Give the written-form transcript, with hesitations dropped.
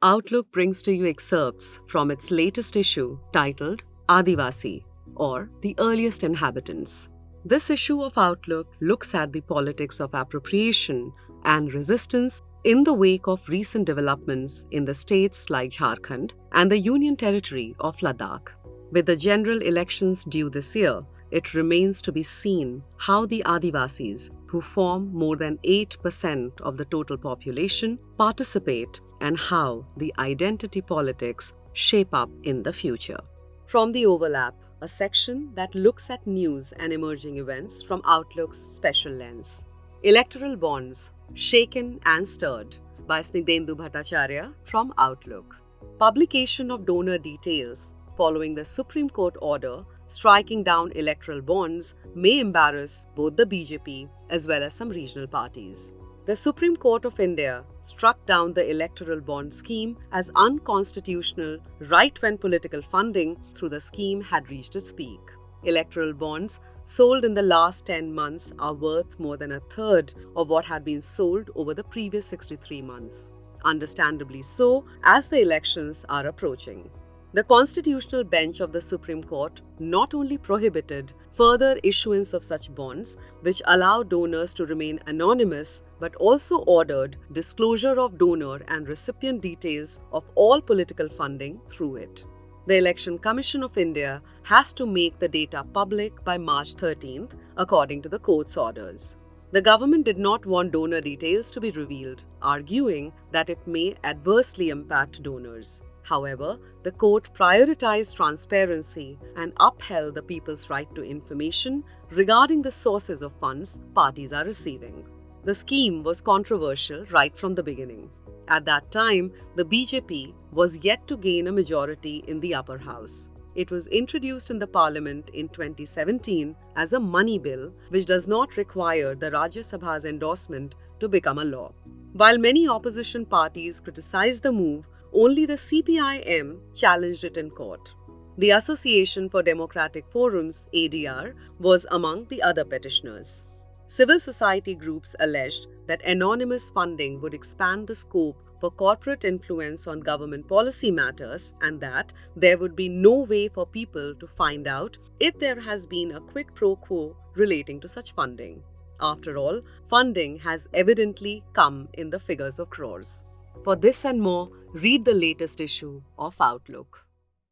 Outlook brings to you excerpts from its latest issue titled Adivasi, or the Earliest Inhabitants. This issue of Outlook looks at the politics of appropriation and resistance in the wake of recent developments in the states like Jharkhand and the Union Territory of Ladakh. With the general elections due this year, it remains to be seen how the Adivasis, who form more than 8% of the total population, participate and how the identity politics shape up in the future. From the Overlap, a section that looks at news and emerging events from Outlook's special lens. Electoral bonds, shaken and stirred, by Sikdem Dhoobhatacharya from Outlook. Publication of donor details following the Supreme Court order striking down electoral bonds may embarrass both the BJP as well as some regional parties. The Supreme Court of India struck down the electoral bond scheme as unconstitutional right when political funding through the scheme had reached its peak. Electoral bonds sold in the last 10 months are worth more than a third of what had been sold over the previous 63 months. Understandably so, as the elections are approaching. The constitutional bench of the Supreme Court not only prohibited further issuance of such bonds, which allow donors to remain anonymous, but also ordered disclosure of donor and recipient details of all political funding through it. The Election Commission of India has to make the data public by March 13th, according to the court's orders. The government did not want donor details to be revealed, arguing that it may adversely impact donors. However, the court prioritized transparency and upheld the people's right to information regarding the sources of funds parties are receiving. The scheme was controversial right from the beginning. At that time, the BJP was yet to gain a majority in the upper house. It was introduced in the parliament in 2017 as a money bill, which does not require the Rajya Sabha's endorsement to become a law. While many opposition parties criticized the move, only the CPIM challenged it in court. The Association for Democratic Forums, ADR, was among the other petitioners. Civil society groups alleged that anonymous funding would expand the scope for corporate influence on government policy matters and that there would be no way for people to find out if there has been a quid pro quo relating to such funding. After all, funding has evidently come in the figures of crores. For this and more, read the latest issue of Outlook.